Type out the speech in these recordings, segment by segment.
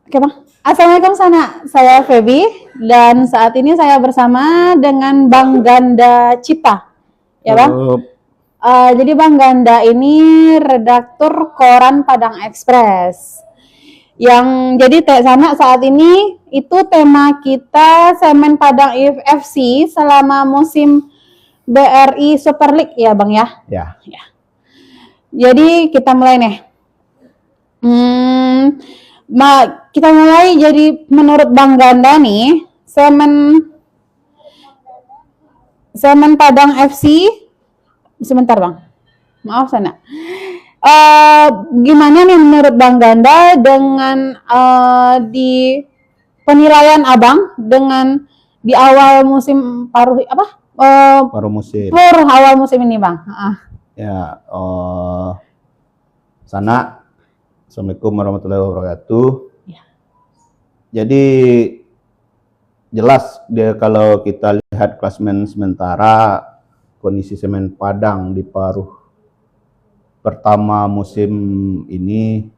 Oke, Bang. Assalamualaikum Sana, saya Feby dan saat ini saya bersama dengan Bang Ganda Cipa, ya Bang. Jadi Bang Ganda ini redaktur koran Padang Express. Yang jadi Sana saat ini itu tema kita Semen Padang FC selama musim BRI Super League ya Bang ya. Ya. Jadi kita mulai nih. Kita mulai. Jadi menurut Bang Ganda nih, Semen Padang FC, sebentar Bang, maaf Sana. Gimana nih menurut Bang Ganda dengan di penilaian Abang dengan di awal musim paruh awal musim ini Bang? Ya, Sana, Assalamualaikum warahmatullahi wabarakatuh. Ya. Jadi jelas kalau kita lihat klasemen sementara kondisi Semen Padang di paruh pertama musim ini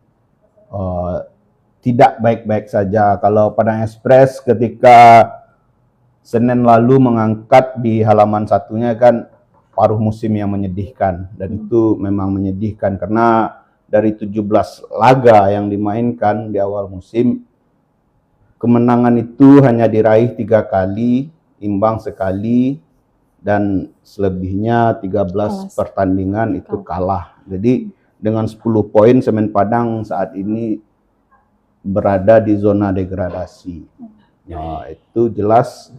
tidak baik-baik saja. Kalau Padang Express ketika Senin lalu mengangkat di halaman satunya kan paruh musim yang menyedihkan, dan itu memang menyedihkan karena dari 17 laga yang dimainkan di awal musim, kemenangan itu hanya diraih 3 kali, imbang sekali, dan selebihnya 13 pertandingan itu kalah. Jadi dengan 10 poin Semen Padang saat ini berada di zona degradasi. Nah, itu jelas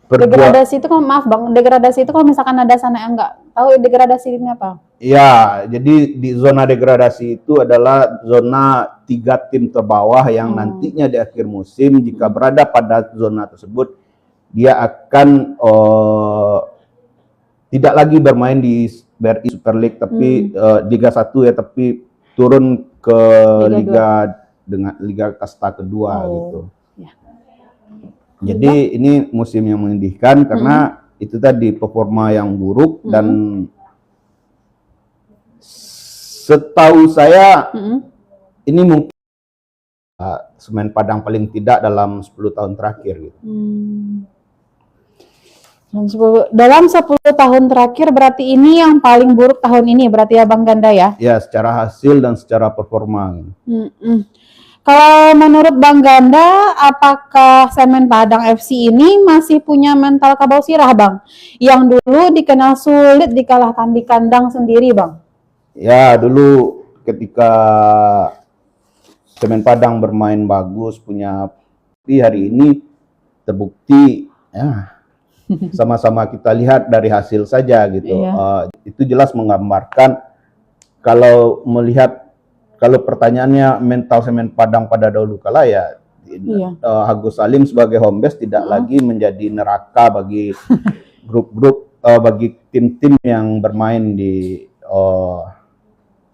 degradasi itu kan, maaf Bang, degradasi itu kalau misalkan ada Sana yang nggak tahu degradasi ini apa? Ya, jadi di zona degradasi itu adalah zona 3 tim terbawah yang nantinya di akhir musim jika berada pada zona tersebut dia akan tidak lagi bermain di BRI Super League tapi Liga 1 ya, tapi turun ke Liga Kasta kedua gitu. Ya. Jadi ini musim yang menyedihkan karena itu tadi performa yang buruk dan setahu saya ini mungkin Semen Padang paling tidak dalam 10 tahun terakhir gitu. Dalam 10 tahun terakhir berarti ini yang paling buruk tahun ini berarti ya Bang Ganda ya? Ya, secara hasil dan secara performa. Kalau menurut Bang Ganda, apakah Semen Padang FC ini masih punya mental kabau sirah Bang? Yang dulu dikenal sulit dikalahkan di kandang sendiri Bang? Ya, dulu ketika Semen Padang bermain bagus, punya hari ini terbukti ya sama-sama kita lihat dari hasil saja gitu. Itu jelas menggambarkan kalau melihat, kalau pertanyaannya mental Semen Padang pada dahulu kala ya, Agus Salim sebagai home base tidak lagi menjadi neraka bagi grup-grup, bagi tim-tim yang bermain di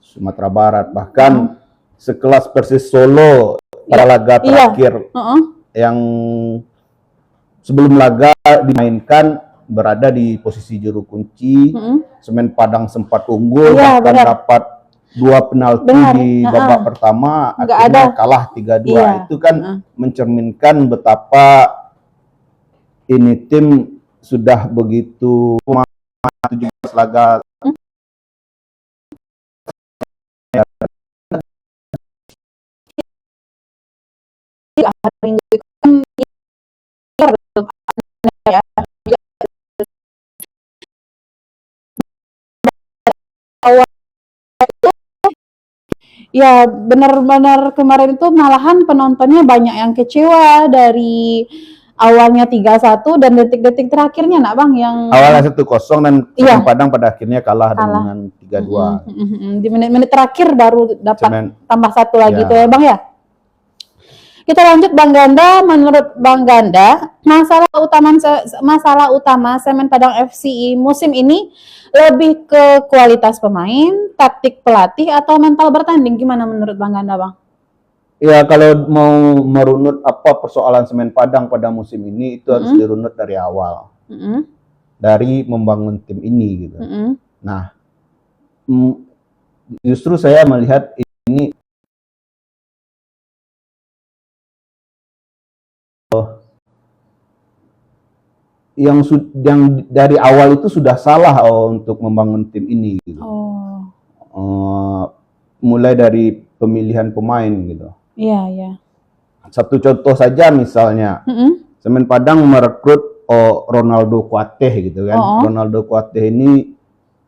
Sumatera Barat. Bahkan sekelas Persis Solo pada laga terakhir yang sebelum laga dimainkan berada di posisi juru kunci. Semen Padang sempat unggul, bahkan dapat 2 penalti di babak pertama, akhirnya kalah 3-2. Itu kan mencerminkan betapa ini tim sudah begitu 17 laga ya benar-benar kemarin itu malahan penontonnya banyak yang kecewa dari awalnya 3-1 dan detik-detik terakhirnya nak Bang yang awalnya 1-0 dan Semen Padang pada akhirnya kalah dengan 3-2. Di menit-menit terakhir baru dapat tambah 1 lagi tuh ya Bang ya. Kita lanjut Bang Ganda, menurut Bang Ganda, masalah utama Semen Padang FC musim ini lebih ke kualitas pemain, taktik pelatih, atau mental bertanding? Gimana menurut Bang Ganda, Bang? Ya, kalau mau merunut apa persoalan Semen Padang pada musim ini, itu harus dirunut dari awal. Dari membangun tim ini gitu. Nah, justru saya melihat ini yang dari awal itu sudah salah untuk membangun tim ini gitu. Mulai dari pemilihan pemain gitu. Iya. Satu contoh saja misalnya, Semen Padang merekrut Ronaldo Kuateh gitu kan. Ronaldo Kuateh ini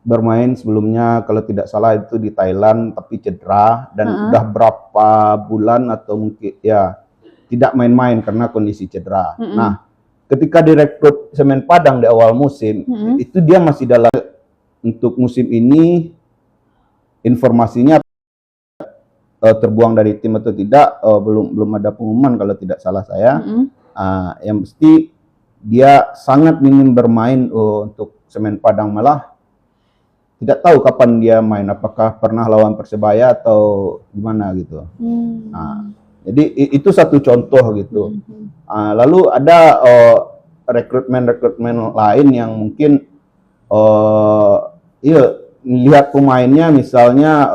bermain sebelumnya kalau tidak salah itu di Thailand tapi cedera dan udah berapa bulan atau mungkin ya tidak main-main karena kondisi cedera. Nah, ketika direkrut Semen Padang di awal musim, itu dia masih dalam untuk musim ini informasinya terbuang dari tim atau tidak belum ada pengumuman kalau tidak salah saya. Yang pasti dia sangat ingin bermain untuk Semen Padang, malah tidak tahu kapan dia main, apakah pernah lawan Persebaya atau gimana gitu. Jadi itu satu contoh gitu. Lalu ada rekrutmen lain yang mungkin lihat pemainnya misalnya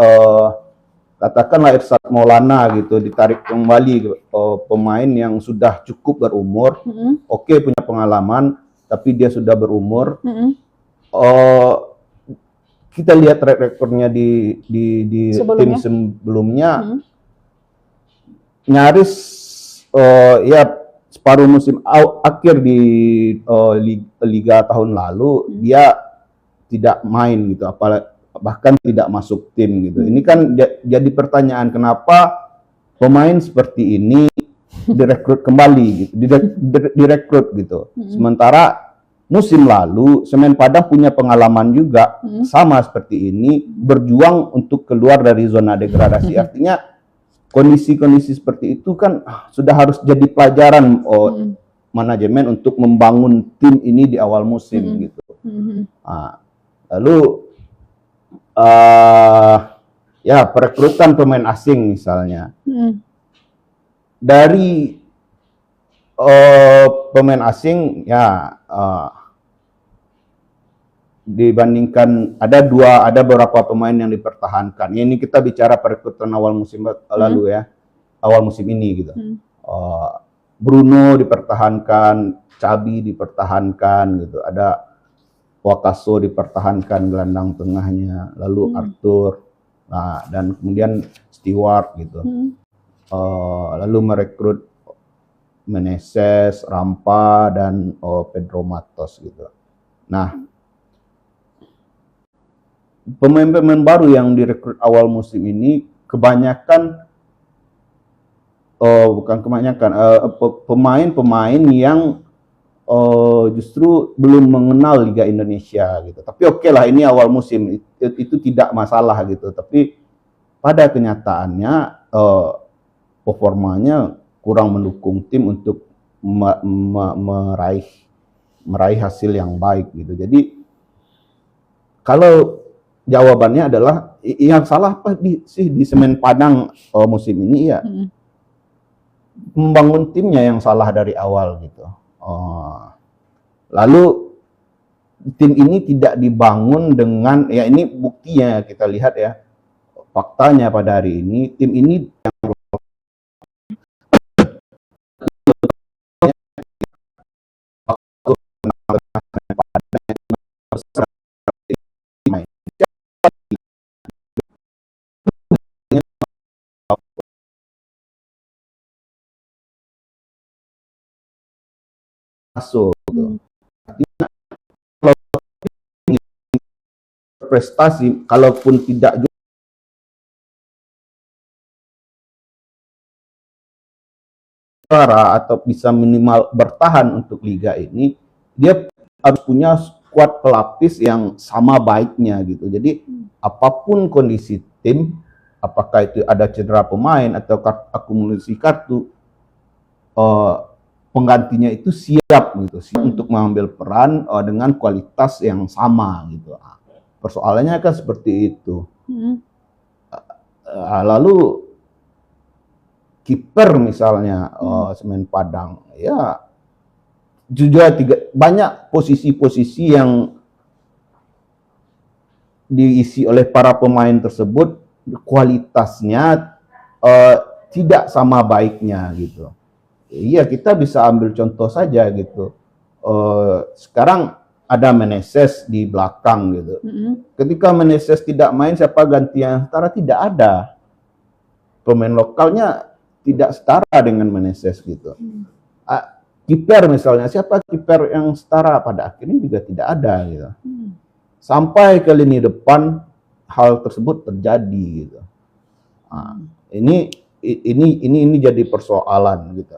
katakanlah Irsad Maulana gitu, ditarik kembali pemain yang sudah cukup berumur, oke punya pengalaman, tapi dia sudah berumur. Kita lihat track recordnya di tim sebelumnya, nyaris ya separuh musim akhir di liga tahun lalu dia tidak main gitu, bahkan tidak masuk tim gitu. Ini kan jadi pertanyaan, kenapa pemain seperti ini direkrut kembali gitu, direkrut gitu. Sementara musim lalu Semen Padang punya pengalaman juga sama seperti ini, berjuang untuk keluar dari zona degradasi. Artinya kondisi-kondisi seperti itu kan sudah harus jadi pelajaran manajemen untuk membangun tim ini di awal musim gitu. Lalu ya perekrutan pemain asing misalnya, dari pemain asing ya dibandingkan ada beberapa pemain yang dipertahankan. Ini kita bicara perekrutan awal musim lalu ya, awal musim ini gitu. Bruno dipertahankan, Cabi dipertahankan gitu, ada Wakaso dipertahankan gelandang tengahnya, lalu Arthur, dan kemudian Stewart gitu. Lalu merekrut Meneses, Rampa, dan Pedro Matos gitu. Nah, pemain-pemain baru yang direkrut awal musim ini kebanyakan pemain-pemain yang justru belum mengenal Liga Indonesia gitu. Tapi oke lah, ini awal musim itu tidak masalah gitu. Tapi pada kenyataannya performanya kurang mendukung tim untuk meraih hasil yang baik gitu. Jadi kalau jawabannya adalah yang salah apa di Semen Padang musim ini ya, membangun timnya yang salah dari awal gitu. Lalu tim ini tidak dibangun dengan, ya ini buktinya kita lihat ya, faktanya pada hari ini tim ini masuk gitu. Artinya kalau prestasi, kalaupun tidak juara atau bisa minimal bertahan untuk liga ini, dia harus punya skuad pelapis yang sama baiknya gitu. Jadi apapun kondisi tim, apakah itu ada cedera pemain atau akumulasi kartu, penggantinya itu siap gitu, siap untuk mengambil peran dengan kualitas yang sama gitu. Persoalannya kan seperti itu. Lalu kiper misalnya Semen Padang, ya juga banyak posisi-posisi yang diisi oleh para pemain tersebut kualitasnya tidak sama baiknya gitu. Iya, kita bisa ambil contoh saja gitu. sekarang ada Meneses di belakang gitu. Ketika Meneses tidak main, siapa ganti yang setara? Tidak ada. Pemain lokalnya tidak setara dengan Meneses gitu. Kiper misalnya, siapa kiper yang setara? Pada akhirnya juga tidak ada gitu. Sampai ke lini depan hal tersebut terjadi gitu. Nah, ini jadi persoalan gitu.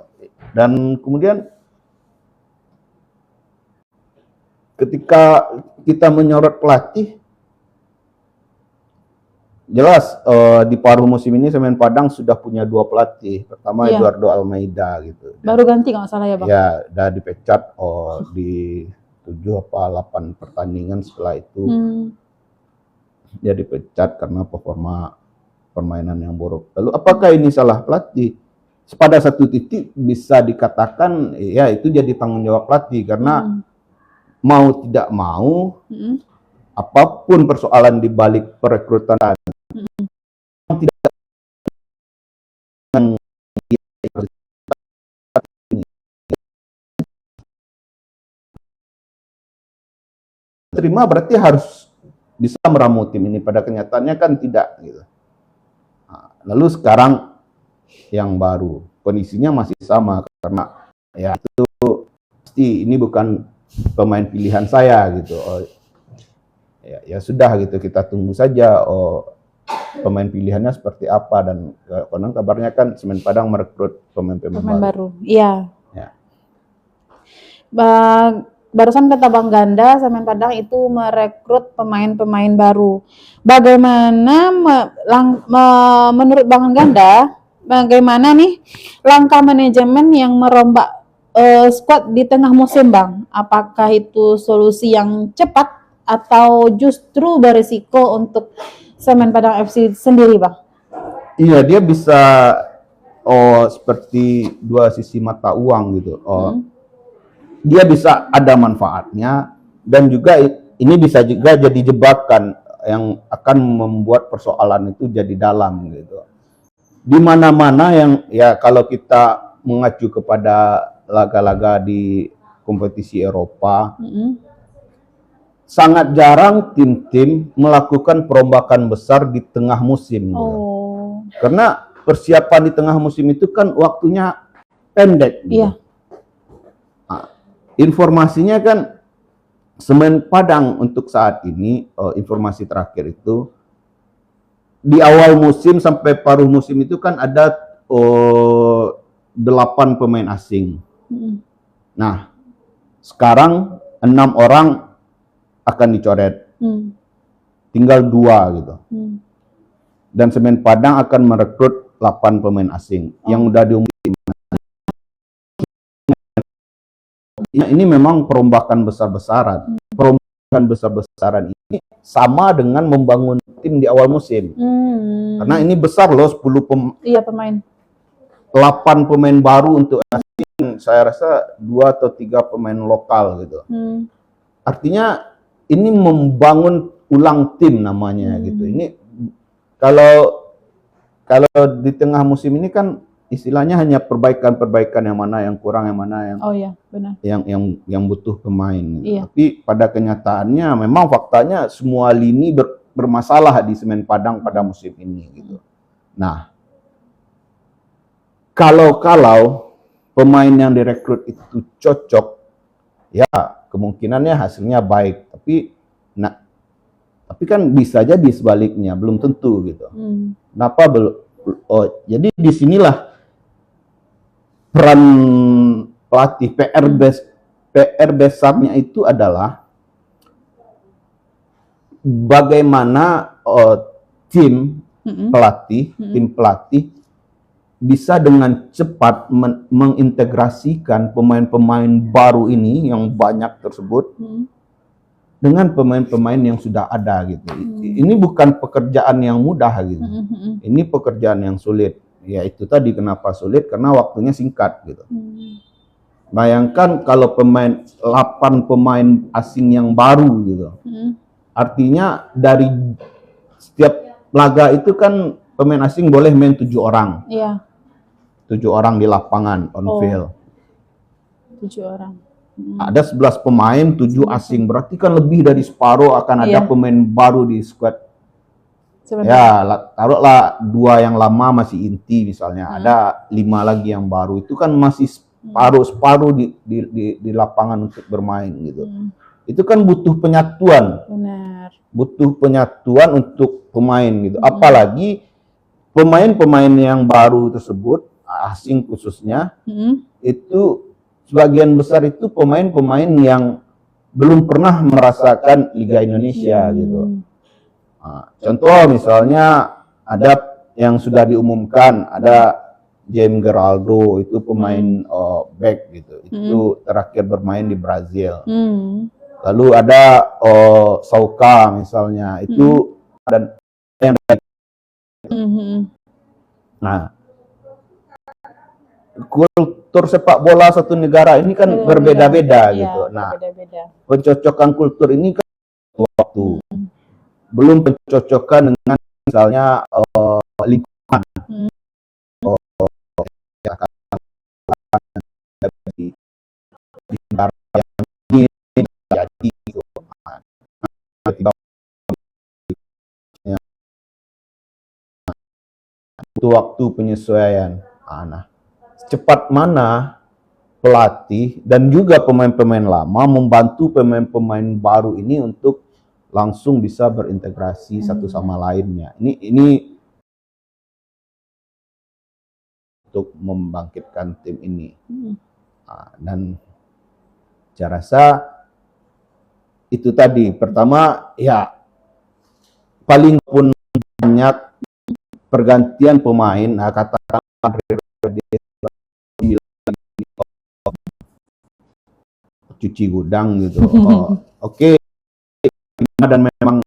Dan kemudian ketika kita menyorot pelatih, jelas di paruh musim ini Semen Padang sudah punya 2 pelatih. Pertama Eduardo Almeida gitu. Baru ganti kalau nggak salah ya Bang? Ya, udah dipecat di 7 apa 8 pertandingan setelah itu. Dia dipecat karena performa permainan yang buruk. Lalu apakah ini salah pelatih? Pada satu titik bisa dikatakan ya itu jadi tanggung jawab pelatih karena mau tidak mau, apapun persoalan di balik perekrutan tidak terima berarti harus bisa meramu tim ini. Pada kenyataannya kan tidak gitu. Nah, lalu sekarang yang baru kondisinya masih sama karena ya itu pasti ini bukan pemain pilihan saya gitu. Ya sudah gitu, kita tunggu saja pemain pilihannya seperti apa, dan konon kabarnya kan Semen Padang merekrut pemain-pemain baru. Iya. Ya. Barusan kata Bang Ganda, Semen Padang itu merekrut pemain-pemain baru. Bagaimana menurut Bang Ganda, bagaimana nih langkah manajemen yang merombak squad di tengah musim, Bang? Apakah itu solusi yang cepat atau justru berisiko untuk Semen Padang FC sendiri, Bang? Iya, dia bisa seperti 2 sisi mata uang gitu. Dia bisa ada manfaatnya, dan juga ini bisa juga jadi jebakan yang akan membuat persoalan itu jadi dalam gitu. Di mana-mana yang ya kalau kita mengacu kepada laga-laga di kompetisi Eropa, sangat jarang tim-tim melakukan perombakan besar di tengah musim. Gitu. Karena persiapan di tengah musim itu kan waktunya pendek. Gitu. Iya. Nah, informasinya kan Semen Padang untuk saat ini, informasi terakhir itu, di awal musim sampai paruh musim itu kan ada 8 pemain asing. Nah, sekarang 6 orang akan dicoret. Tinggal 2 gitu. Dan Semen Padang akan merekrut 8 pemain asing yang udah diumumkan. Ini memang perombakan besar-besaran. Perombakan besar-besaran ini sama dengan membangun tim di awal musim. Karena ini besar loh, 10 pemain. 8 pemain baru untuk asing, saya rasa 2 atau 3 pemain lokal gitu. Artinya ini membangun ulang tim namanya gitu. Ini kalau di tengah musim ini kan istilahnya hanya perbaikan-perbaikan, yang mana yang kurang, yang mana yang benar. yang butuh pemain. Gitu. Iya. Tapi pada kenyataannya memang faktanya semua lini bermasalah di Semen Padang pada musim ini gitu. Nah, kalau pemain yang direkrut itu cocok, ya kemungkinannya hasilnya baik. Tapi kan bisa jadi sebaliknya, belum tentu gitu. Kenapa belum? Jadi disinilah peran pelatih. PR besarnya itu adalah bagaimana tim pelatih bisa dengan cepat mengintegrasikan pemain-pemain baru ini yang banyak tersebut dengan pemain-pemain yang sudah ada gitu. Ini bukan pekerjaan yang mudah gitu. Ini pekerjaan yang sulit. Ya itu tadi kenapa sulit, karena waktunya singkat gitu. Bayangkan kalau 8 pemain asing yang baru gitu. Artinya dari setiap laga itu kan pemain asing boleh main 7 orang. Iya. 7 orang di lapangan on field. 7 orang. Ada 11 pemain, 7 asing. Berarti kan lebih dari separuh akan ada pemain baru di squad. Ya, taruhlah 2 yang lama masih inti misalnya. Ada 5 lagi yang baru. Itu kan masih separuh di lapangan untuk bermain gitu. Itu kan butuh penyatuan. Benar. Butuh penyatuan untuk pemain gitu. Apalagi pemain-pemain yang baru tersebut, asing khususnya, itu sebagian besar itu pemain-pemain yang belum pernah merasakan Liga Indonesia gitu. Nah, contoh misalnya ada yang sudah diumumkan, ada James Geraldo, itu pemain back gitu. Itu terakhir bermain di Brazil. Lalu ada Sauka misalnya, itu dan yang nah, kultur sepak bola satu negara ini kan berbeda-beda gitu. Nah, pencocokan kultur ini kan waktu. Belum pencocokan dengan misalnya lingkungan. Di negara yang ini jadi gitu. Butuh waktu penyesuaian. Nah, secepat mana pelatih dan juga pemain-pemain lama membantu pemain-pemain baru ini untuk langsung bisa berintegrasi satu sama lainnya. Ini untuk membangkitkan tim ini. Dan saya rasa itu tadi. Pertama, ya paling pun banyak pergantian pemain, katakan cuci gudang gitu. Oke. Dan memang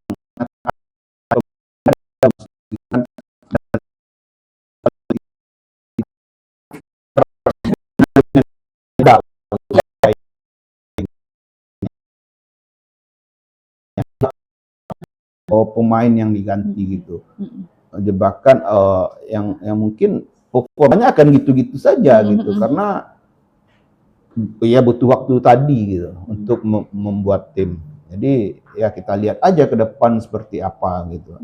pemain yang diganti gitu. Jebakan yang mungkin pokoknya akan gitu-gitu saja gitu, karena ya butuh waktu tadi gitu untuk membuat tim. Jadi ya kita lihat aja ke depan seperti apa gitu.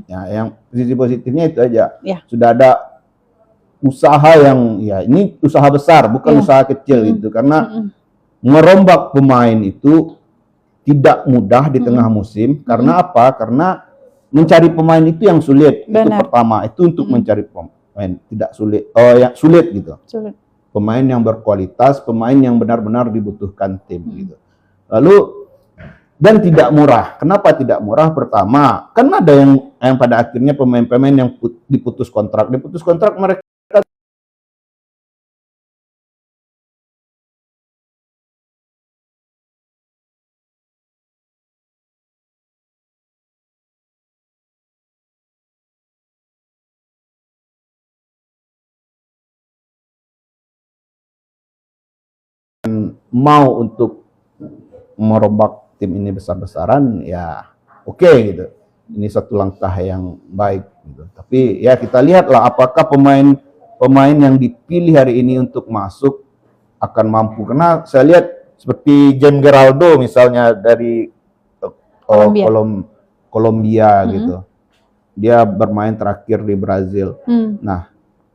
Yang sisi positifnya itu aja. Sudah ada usaha yang ya ini usaha besar, bukan usaha kecil gitu, karena merombak pemain itu tidak mudah di tengah musim. Karena apa? Karena mencari pemain itu yang sulit. Itu pertama, itu untuk mencari pemain tidak sulit. Yang sulit gitu. Pemain yang berkualitas, pemain yang benar-benar dibutuhkan tim gitu. Lalu dan tidak murah. Kenapa tidak murah? Pertama, kan ada yang pada akhirnya pemain-pemain yang diputus kontrak mereka mau untuk merombak tim ini besar-besaran, ya oke gitu. Ini satu langkah yang baik gitu. Tapi ya kita lihatlah apakah pemain yang dipilih hari ini untuk masuk akan mampu. Karena saya lihat seperti James Geraldo misalnya dari Kolombia gitu. Dia bermain terakhir di Brazil. Nah,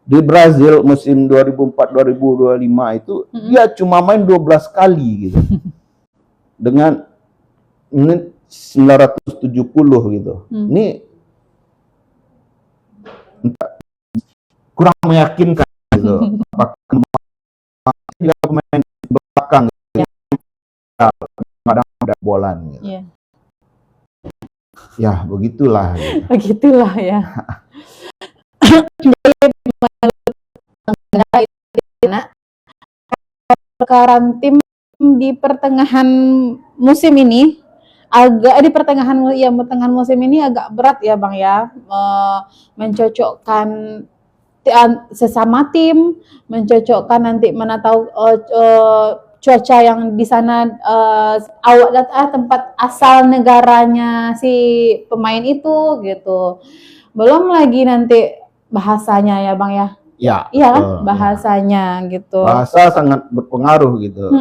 di Brazil musim 2004-2025 itu dia cuma main 12 kali gitu. Dengan menit 970 gitu. Ini kurang meyakinkan gitu. Apakah pemain belakang gitu. Kadang ada bolan gitu. Ya, begitulah gitu. Begitulah ya. Perkaran tim di pertengahan musim ini agak pertengahan musim ini agak berat ya Bang ya, mencocokkan sesama tim, mencocokkan nanti mana tahu cuaca yang di sana tempat asal negaranya si pemain itu gitu. Belum lagi nanti bahasanya ya Bang ya. Iya kan bahasanya gitu. Bahasa sangat berpengaruh gitu.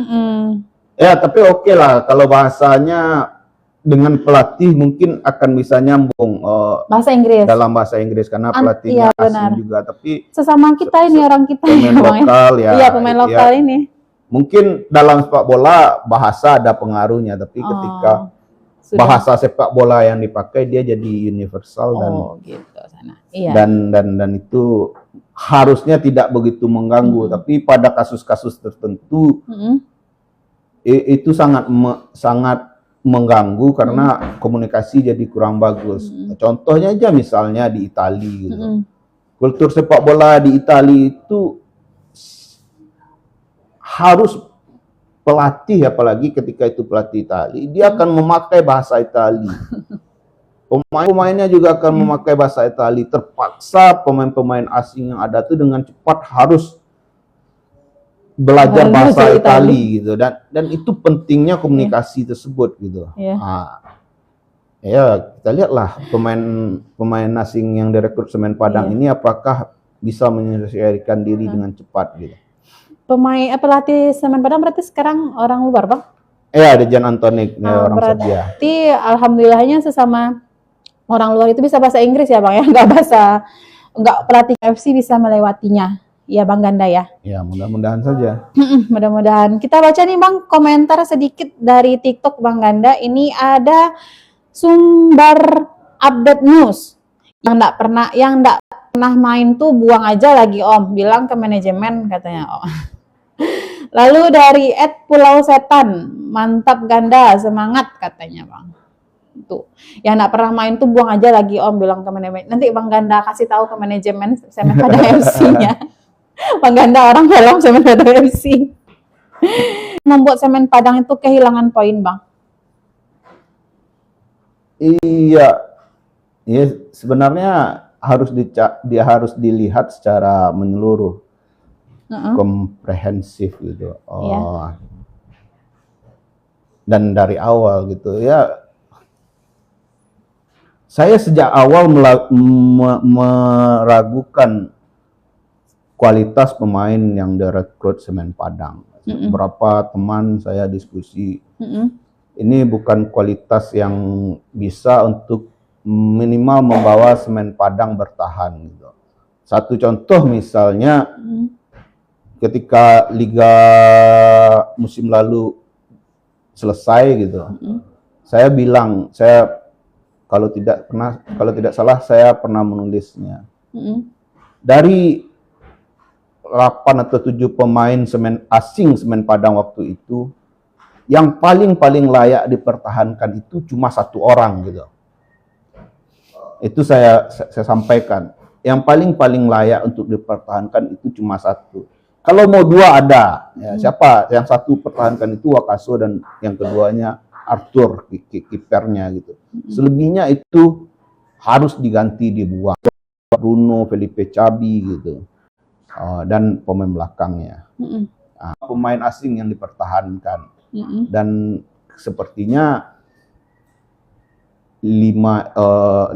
Ya, tapi oke lah kalau bahasanya dengan pelatih mungkin akan bisa nyambung Bahasa Inggris. dalam bahasa Inggris karena pelatihnya iya, benar. asing juga. Tapi Sesama kita ini orang kita pemain ya, Bang, lokal ya. Iya, pemain lokal ini. Mungkin dalam sepak bola bahasa ada pengaruhnya, tapi ketika bahasa sepak bola yang dipakai dia jadi universal dan gitu sana. Iya. dan itu harusnya tidak begitu mengganggu, tapi pada kasus-kasus tertentu itu sangat mengganggu karena komunikasi jadi kurang bagus. Contohnya aja misalnya di Italia gitu. Kultur sepak bola di Italia itu harus pelatih, apalagi ketika itu pelatih Italia, dia akan memakai bahasa Italia. Pemain-pemainnya juga akan memakai bahasa Italia. Terpaksa pemain-pemain asing yang ada tuh dengan cepat harus belajar bahasa Italia gitu, dan itu pentingnya komunikasi tersebut gitu. Ya kita lihatlah pemain asing yang direkrut Semen Padang ini apakah bisa menyelesaikan diri dengan cepat gitu. Pelatih Semen Padang berarti sekarang orang luar, Bang? Iya, Dejan Antonik, orang Serbia. Berarti alhamdulillahnya sesama orang luar itu bisa bahasa Inggris ya, Bang ya, nggak pelatih FC bisa melewatinya. Ya, Bang Ganda ya. Ya, mudah-mudahan saja. Mudah-mudahan. Kita baca nih, Bang, komentar sedikit dari TikTok Bang Ganda. Ini ada sumber update news yang nggak pernah main tuh buang aja lagi Om, bilang ke manajemen katanya Om. Lalu dari @Pulau Setan, mantap Ganda, semangat katanya Bang. Tuh, yang nggak pernah main tuh buang aja lagi Om, bilang ke manajemen. Nanti Bang Ganda kasih tahu ke manajemen Semen Padang FC-nya. Bang Ganda orang dalam Semen Padang FC. Membuat Semen Padang itu kehilangan poin, Bang. Iya, sebenarnya harus dilihat secara menyeluruh, komprehensif gitu. Dan dari awal gitu ya. Saya sejak awal meragukan kualitas pemain yang direkrut Semen Padang. Beberapa teman saya diskusi, ini bukan kualitas yang bisa untuk minimal membawa Semen Padang bertahan gitu. Satu contoh misalnya ketika liga musim lalu selesai gitu, saya bilang, kalau tidak salah saya pernah menulisnya, dari 8 atau 7 pemain asing Semen Padang waktu itu, yang paling layak dipertahankan itu cuma 1 orang gitu. Itu saya sampaikan. Yang paling layak untuk dipertahankan itu cuma 1. Kalau mau 2 ada, ya, siapa? Yang 1 pertahankan itu Wakaso dan yang keduanya Arthur, kipernya gitu. Selebihnya itu harus diganti, dibuang. Bruno, Felipe Cabi gitu. Dan pemain belakangnya. Pemain asing yang dipertahankan. Dan sepertinya 5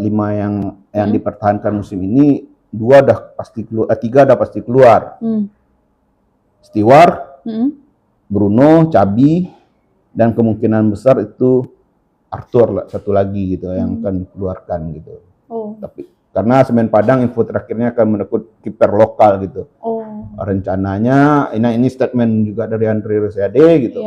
yang dipertahankan musim ini, 3 udah pasti keluar. Stewart, Bruno, Cabi, dan kemungkinan besar itu Arthur 1 lagi gitu yang akan dikeluarkan gitu. Tapi karena Semen Padang info terakhirnya akan merekrut kiper lokal gitu. Rencananya ini statement juga dari Andre Rosiade gitu.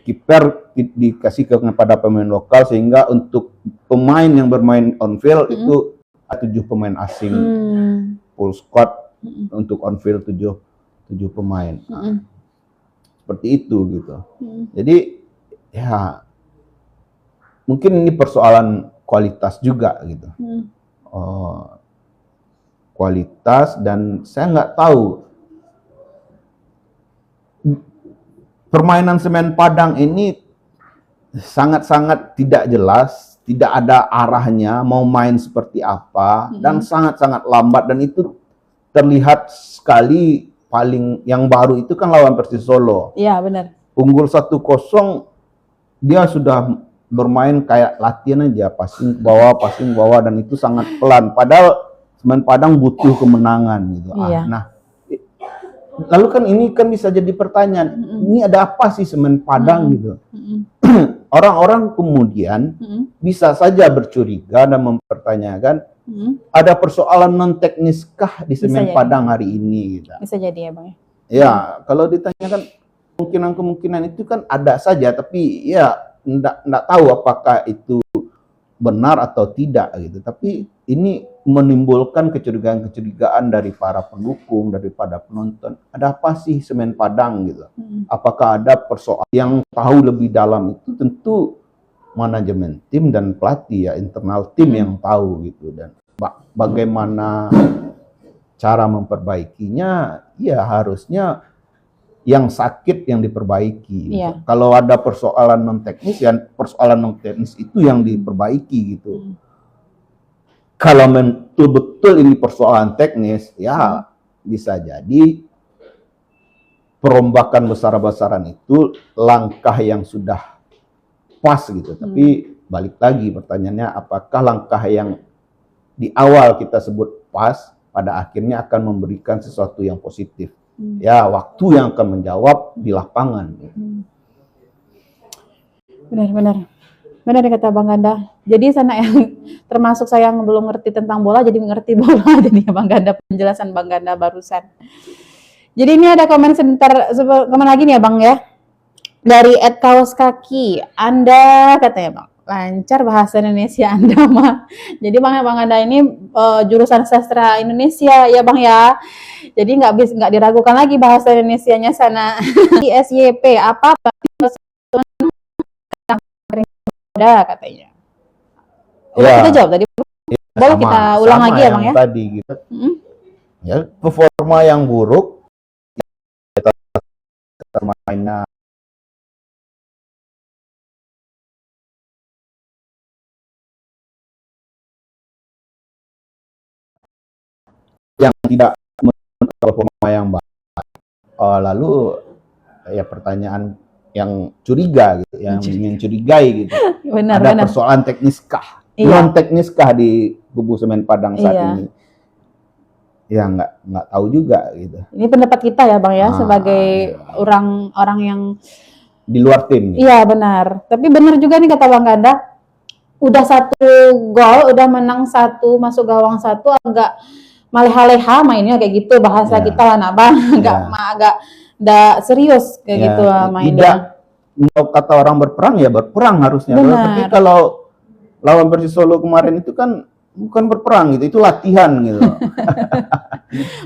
Kiper dikasih kepada pemain lokal sehingga untuk pemain yang bermain on field itu ada 7 pemain asing. Full squad untuk on field 7 pemain. Seperti itu gitu. Jadi ya mungkin ini persoalan kualitas juga gitu. Kualitas, dan saya nggak tahu permainan Semen Padang ini sangat-sangat tidak jelas, tidak ada arahnya mau main seperti apa, dan sangat-sangat lambat, dan itu terlihat sekali. Paling yang baru itu kan lawan Persis Solo. Iya, benar. Unggul 1-0, dia sudah bermain kayak latihan aja, passing bawah, dan itu sangat pelan. Padahal Semen Padang butuh kemenangan gitu. Nah, lalu kan ini kan bisa jadi pertanyaan, Ini ada apa sih semen Padang gitu? Orang-orang kemudian bisa saja bercuriga dan mempertanyakan, ada persoalan non tekniskah di semen Padang hari ini? Gitu. Bisa jadi ya Bang ya. Ya, kalau ditanyakan kemungkinan itu kan ada saja, tapi ya enggak tahu apakah itu benar atau tidak gitu. Tapi ini menimbulkan kecurigaan-kecurigaan dari para pendukung, daripada penonton. Ada apa sih semen Padang gitu? Apakah ada persoalan yang tahu lebih dalam itu? Tentu manajemen tim dan pelatih ya, internal tim yang tahu gitu. Dan bagaimana cara memperbaikinya, ya harusnya yang sakit yang diperbaiki. Gitu. Kalau ada persoalan non teknis, ya persoalan non teknis itu yang diperbaiki gitu. Kalau betul-betul ini persoalan teknis, ya bisa jadi perombakan besar-besaran itu langkah yang sudah pas gitu. Tapi balik lagi pertanyaannya, apakah langkah yang di awal kita sebut pas pada akhirnya akan memberikan sesuatu yang positif? Ya, waktu yang akan menjawab di lapangan. Benar kata Bang Ganda. Jadi sana yang termasuk saya yang belum ngerti tentang bola, jadi ngerti bola jadinya Bang Ganda, penjelasan Bang Ganda barusan. Jadi ini ada komen komen lagi nih ya Bang ya. Dari @kaoskaki, Anda katanya Bang, lancar bahasa Indonesia Anda mah. Jadi Bang Ganda ini jurusan sastra Indonesia ya Bang ya. Jadi nggak diragukan lagi bahasa Indonesianya sana. SYP apa katanya. Kita jawab tadi. Boleh kita ulang lagi ya Bang ya. Tadi gitu. Ya, performa yang buruk, permainan yang tidak performa yang baik. Lalu ya pertanyaan yang curiga gitu, yang mencurigai gitu. Ada persoalan tekniskah, non tekniskah di Bubu Semen Padang saat ini? Ya nggak tahu juga gitu. Ini pendapat kita ya Bang ya, sebagai orang yang di luar tim. Iya benar. Tapi benar juga nih kata Bang Ganda, udah 1 gol, udah menang 1, masuk gawang 1, agak maleha-leha mainnya kayak gitu bahasa kita lah nak Bang, agak serius kayak gitu lah mainnya. Mau kata orang berperang ya berperang harusnya. Tapi kalau lawan Persis Solo kemarin itu kan bukan berperang gitu, itu latihan gitu.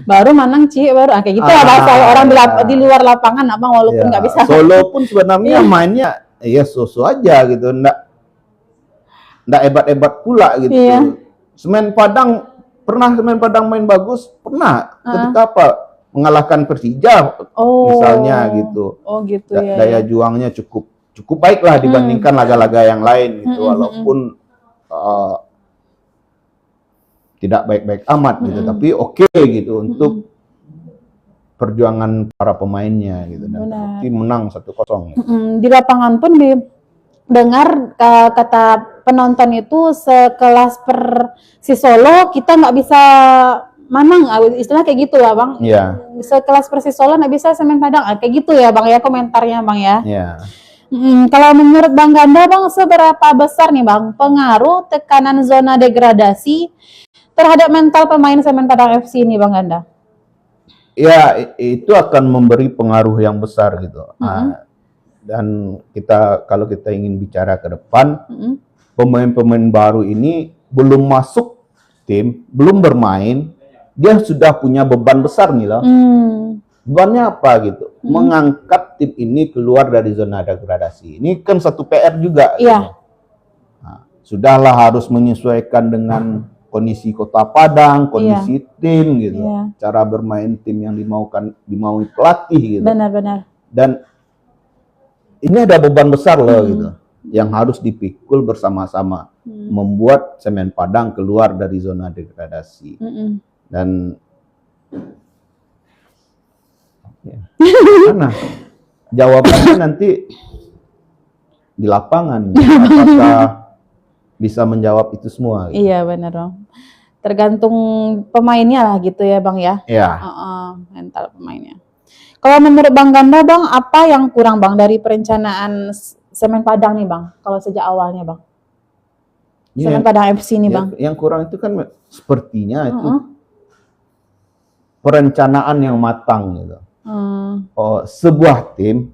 Baru menang baru kayak gitu lah bahasa orang di luar lapangan Abang, walaupun nggak bisa. Solo pun sebenarnya mainnya ya so-so aja gitu, nggak hebat-hebat pula gitu. Semen Padang main bagus, pernah. Ketika apa? Mengalahkan Persija misalnya gitu. Gitu daya juangnya cukup baik lah dibandingkan laga-laga yang lain gitu, walaupun tidak baik-baik amat gitu, tapi oke gitu untuk perjuangan para pemainnya gitu, dan tapi menang 1-0 gitu. Di lapangan pun dengar kata penonton itu sekelas Persis Solo kita nggak bisa menang, istilah kayak gitu lah Bang. Sekelas Persis Solo nggak bisa Semen Padang, kayak gitu ya Bang ya komentarnya Bang ya. Kalau menurut Bang Ganda Bang, seberapa besar nih Bang pengaruh tekanan zona degradasi terhadap mental pemain Semen Padang FC ini Bang Ganda? Ya, itu akan memberi pengaruh yang besar gitu. Dan kalau kita ingin bicara ke depan, pemain-pemain baru ini belum masuk tim, belum bermain, dia sudah punya beban besar nih loh. Bebannya apa gitu? Mengangkat tim ini keluar dari zona degradasi. Ini kan satu PR juga. Gitu. Sudahlah harus menyesuaikan dengan kondisi Kota Padang, kondisi tim gitu. Cara bermain tim yang dimaui pelatih gitu. Benar-benar. Dan ini ada beban besar loh gitu, yang harus dipikul bersama-sama, membuat Semen Padang keluar dari zona degradasi. Dan mana jawabannya nanti di lapangan, apakah bisa menjawab itu semua gitu. Iya benar Bang, tergantung pemainnya lah gitu ya Bang ya. Iya. Mental pemainnya. Kalau menurut Bang Ganda, Bang, apa yang kurang, Bang, dari perencanaan Semen Padang nih, Bang? Kalau sejak awalnya, Bang. Semen Padang FC nih, Bang. Yang kurang itu kan sepertinya itu perencanaan yang matang gitu. Sebuah tim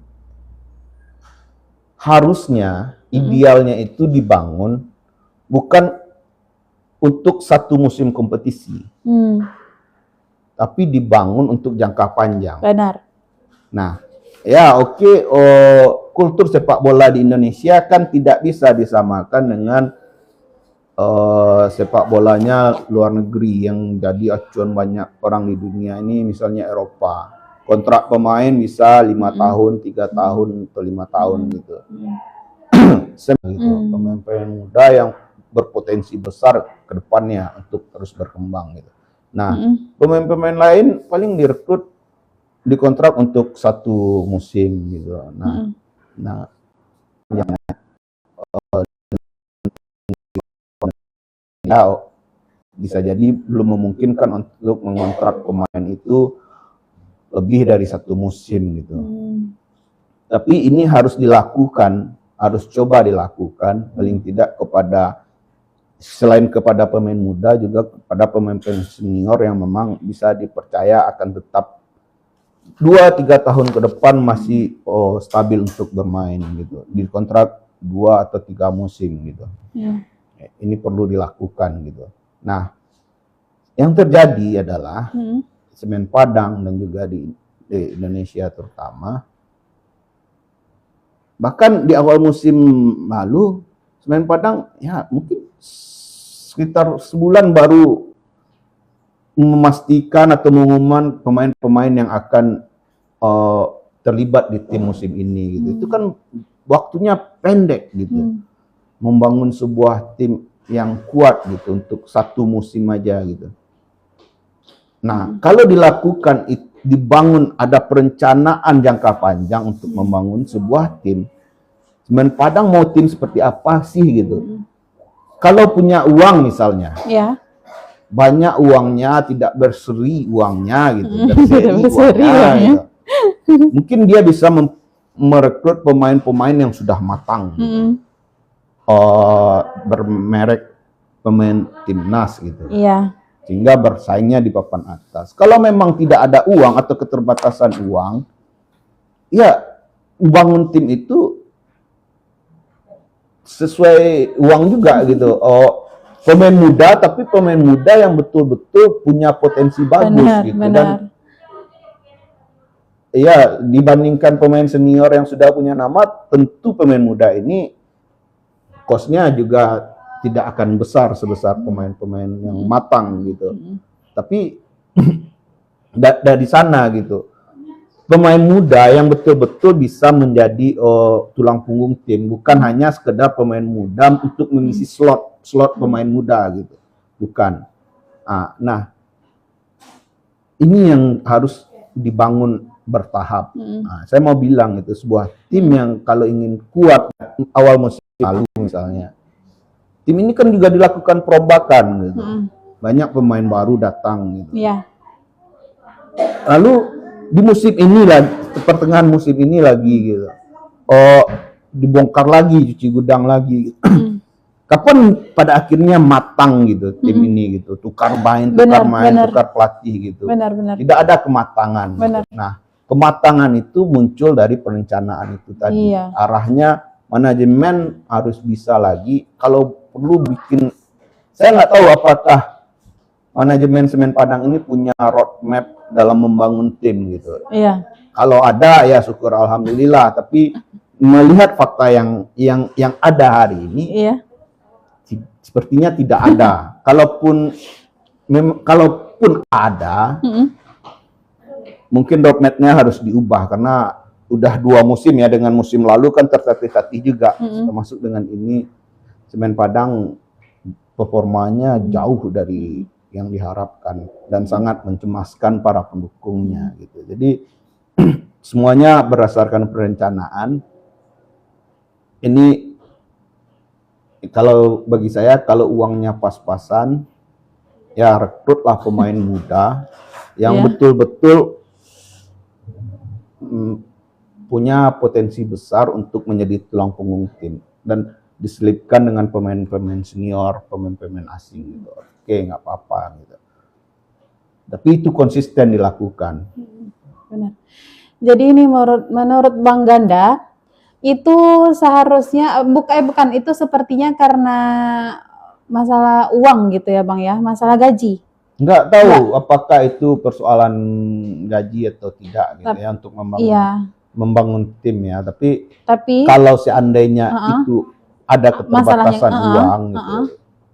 harusnya idealnya itu dibangun bukan untuk satu musim kompetisi, tapi dibangun untuk jangka panjang. Benar. Nah, ya oke, kultur sepak bola di Indonesia kan tidak bisa disamakan dengan sepak bolanya luar negeri yang jadi acuan banyak orang di dunia ini, misalnya Eropa. Kontrak pemain bisa 5 tahun, 3 tahun, atau 5 tahun gitu. Pemain-pemain muda yang berpotensi besar ke depannya untuk terus berkembang gitu. Nah, pemain-pemain lain paling direkrut dikontrak untuk satu musim gitu. Nah, yang bisa jadi belum memungkinkan untuk mengontrak pemain itu lebih dari satu musim gitu. Tapi ini harus dilakukan, harus coba dilakukan, paling tidak kepada selain kepada pemain muda juga kepada pemain-pemain senior yang memang bisa dipercaya akan tetap 2-3 tahun ke depan masih stabil untuk bermain gitu. Di kontrak 2 atau 3 musim gitu. Ini perlu dilakukan gitu. Nah, yang terjadi adalah Semen Padang dan juga di Indonesia terutama, bahkan di awal musim lalu Semen Padang ya mungkin sekitar sebulan baru memastikan atau mengumumkan pemain-pemain yang akan terlibat di tim musim ini gitu. Itu kan waktunya pendek gitu. Membangun sebuah tim yang kuat gitu untuk satu musim aja gitu. Nah, kalau dilakukan dibangun ada perencanaan jangka panjang untuk membangun sebuah tim. Semen Padang mau tim seperti apa sih gitu. Kalau punya uang misalnya. Ya. Banyak uangnya, tidak berseri uangnya gitu, gitu. Mungkin dia bisa merekrut pemain-pemain yang sudah matang, gitu. Bermerek pemain timnas gitu, sehingga bersaingnya di papan atas. Kalau memang tidak ada uang atau keterbatasan uang, ya bangun tim itu sesuai uang juga gitu. Pemain muda, tapi pemain muda yang betul-betul punya potensi bagus gitu. Dan ya dibandingkan pemain senior yang sudah punya nama, tentu pemain muda ini kosnya juga tidak akan besar sebesar pemain-pemain yang matang gitu. Tapi dari sana gitu, pemain muda yang betul-betul bisa menjadi tulang punggung tim, bukan hanya sekedar pemain muda untuk mengisi slot pemain muda gitu, bukan. Nah, ini yang harus dibangun bertahap. Nah, saya mau bilang itu sebuah tim yang kalau ingin kuat awal musim lalu misalnya, tim ini kan juga dilakukan perombakan gitu. Banyak pemain baru datang gitu. Lalu di musim ini lagi, pertengahan musim ini lagi gitu, dibongkar lagi, cuci gudang lagi gitu. Kapan pada akhirnya matang gitu tim ini gitu, tukar pelatih gitu. Tidak ada kematangan gitu. Nah, kematangan itu muncul dari perencanaan itu tadi. Arahnya manajemen harus bisa lagi, kalau perlu bikin, saya nggak tahu apakah manajemen Semen Padang ini punya roadmap dalam membangun tim gitu. Kalau ada ya syukur alhamdulillah, tapi melihat fakta yang ada hari ini, sepertinya tidak ada. Kalaupun ada, mungkin roadmap-nya harus diubah karena udah 2 musim ya, dengan musim lalu kan tertatih-tatih juga, termasuk dengan ini Semen Padang performanya jauh dari yang diharapkan dan sangat mencemaskan para pendukungnya gitu. Jadi semuanya berdasarkan perencanaan. Ini kalau bagi saya, kalau uangnya pas-pasan, ya rekrutlah pemain muda yang betul-betul punya potensi besar untuk menjadi tulang punggung tim dan diselipkan dengan pemain-pemain senior, pemain-pemain asing gitu. Oke, nggak apa-apa gitu. Tapi itu konsisten dilakukan. Benar. Jadi ini menurut Bang Ganda itu seharusnya bukan itu sepertinya karena masalah uang gitu ya Bang ya, masalah gaji. Nggak tahu apakah itu persoalan gaji atau tidak gitu ya untuk membangun tim ya. Tapi kalau seandainya itu ada keterbatasan uang gitu,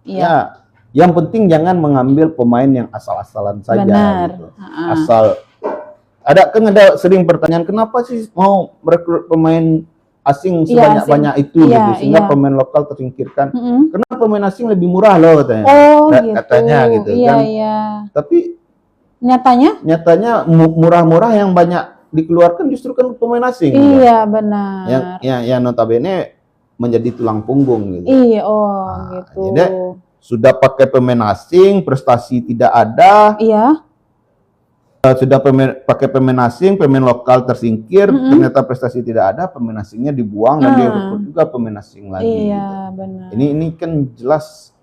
ya yang penting jangan mengambil pemain yang asal-asalan saja. Gitu. Asal ada sering pertanyaan kenapa sih mau merekrut pemain asing sebanyak-banyak itu gitu sehingga pemain lokal tersingkirkan. Karena pemain asing lebih murah loh katanya. Gitu. Katanya gitu kan. Tapi nyatanya murah-murah yang banyak dikeluarkan justru kan pemain asing. Iya, gitu. Benar. Yang notabene menjadi tulang punggung gitu. Iya, gitu. Jadi sudah pakai pemain asing, prestasi tidak ada. Iya. Sudah pakai pemain asing, pemain lokal tersingkir, ternyata prestasi tidak ada, pemain asingnya dibuang dan direkrut juga pemain asing lagi. Iya, gitu. Benar. Ini kan jelas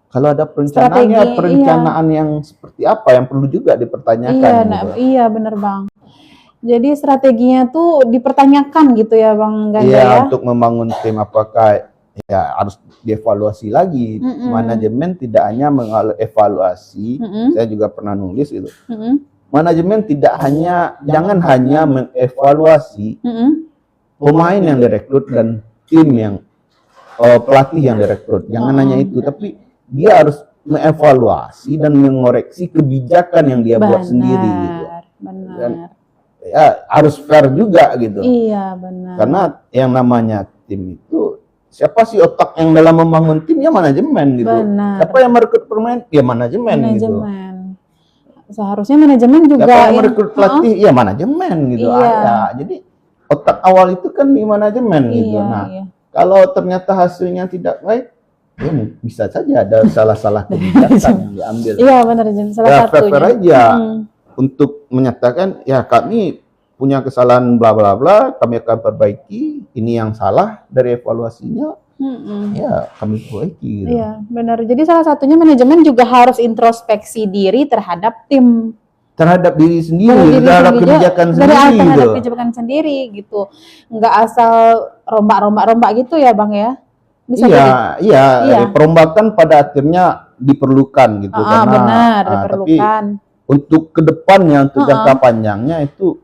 kalau ada perencanaan yang seperti apa yang perlu juga dipertanyakan. Iya, benar Bang. Jadi strateginya tuh dipertanyakan gitu ya Bang Ganda ya. Untuk membangun tim apakah ya harus dievaluasi lagi. Manajemen tidak hanya mengevaluasi, saya juga pernah nulis itu. Manajemen jangan hanya mengevaluasi pemain yang direkrut dan tim yang pelatih yang direkrut. Jangan hanya itu, tapi dia harus mengevaluasi dan mengoreksi kebijakan yang dia buat sendiri gitu. Benar. Dan ya harus fair juga gitu. Iya, benar. Karena yang namanya tim itu siapa sih otak yang dalam membangun tim? Ya manajemen gitu. Benar. Siapa yang merekrut pemain? Ya manajemen gitu. Seharusnya manajemen juga siapa yang merekrut pelatih? Ya manajemen gitu. Jadi otak awal itu kan di manajemen gitu. Nah, kalau ternyata hasilnya tidak baik, ya bisa saja ada salah-salah kebijakan yang diambil. Iya, benar. Salah satunya. Fair aja untuk menyatakan ya kami punya kesalahan bla bla bla, kami akan perbaiki. Ini yang salah dari evaluasinya. Ya kami perbaiki gitu. Iya, benar. Jadi salah satunya manajemen juga harus introspeksi diri terhadap tim, terhadap diri sendiri, terhadap kebijakan sendiri terhadap kebijakan sendiri gitu. Nggak asal rombak gitu ya Bang ya. Bisa perombakan pada akhirnya diperlukan gitu karena benar, diperlukan. Tapi untuk kedepannya, untuk jangka panjangnya itu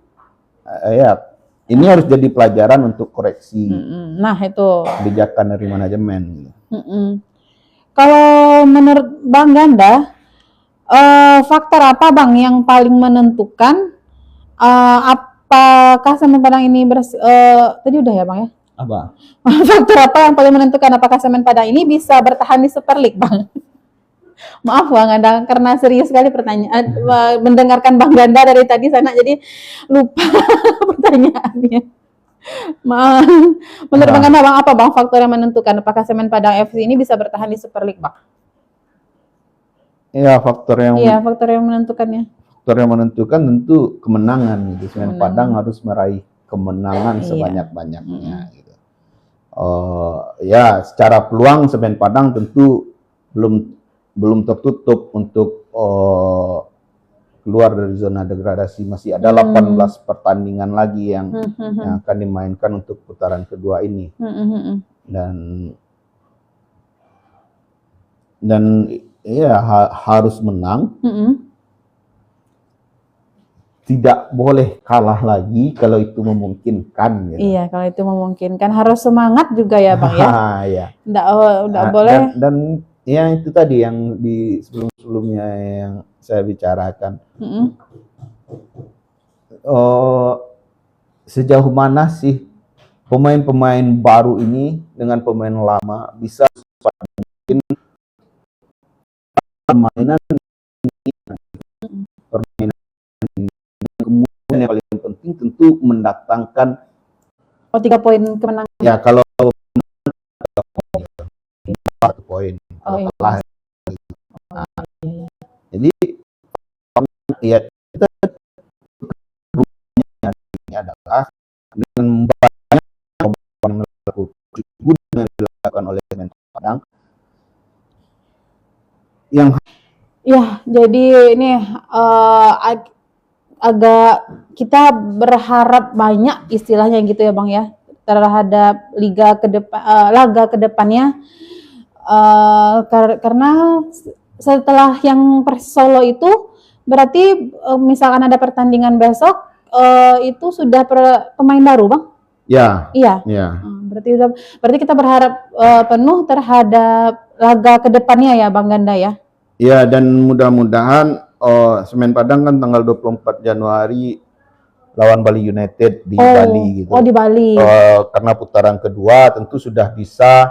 ini harus jadi pelajaran untuk koreksi. Nah, itu kebijakan dari manajemen. Kalau menurut Bang Ganda, faktor apa Bang yang paling menentukan apakah Semen Padang ini tadi udah ya Bang ya? Apa? Faktor apa yang paling menentukan apakah Semen Padang ini bisa bertahan di Super League Bang? Maaf Bang Ganda, karena serius sekali pertanyaan. Mendengarkan Bang Ganda dari tadi sana, jadi lupa pertanyaannya. Maaf. Menurut Bang Ganda, apa Bang faktor yang menentukan apakah Semen Padang FC ini bisa bertahan di Super League Bang? Iya, faktor yang menentukannya. Faktor yang menentukan tentu kemenangan. Semen Padang harus meraih kemenangan sebanyak-banyaknya. Gitu. Secara peluang Semen Padang tentu belum tertutup untuk keluar dari zona degradasi. Masih ada 18 pertandingan lagi yang akan dimainkan untuk putaran kedua ini. Dan harus menang. Tidak boleh kalah lagi kalau itu memungkinkan. Gitu. Iya, kalau itu memungkinkan. Harus semangat juga ya Bang ya. Iya. Nggak boleh. Dan ya itu tadi yang di sebelum-sebelumnya yang saya bicarakan. Sejauh mana sih pemain-pemain baru ini dengan pemain lama bisa mungkin permainan kemudian yang paling penting tentu mendatangkan 3 poin kemenangan. Ya kalau 1 poin. Jadi ya kita banyak yang dilakukan oleh Semen Padang yang Ya, jadi ini agak kita berharap banyak istilahnya gitu ya Bang ya terhadap laga ke depannya karena setelah yang Persis Solo itu berarti misalkan ada pertandingan besok itu sudah pemain baru Bang? ya, Iya. ya. Berarti kita berharap penuh terhadap laga ke depannya ya Bang Ganda ya. Ya, dan mudah-mudahan Semen Padang kan tanggal 24 Januari lawan Bali United di Bali gitu. Oh, di Bali. Karena putaran kedua tentu sudah bisa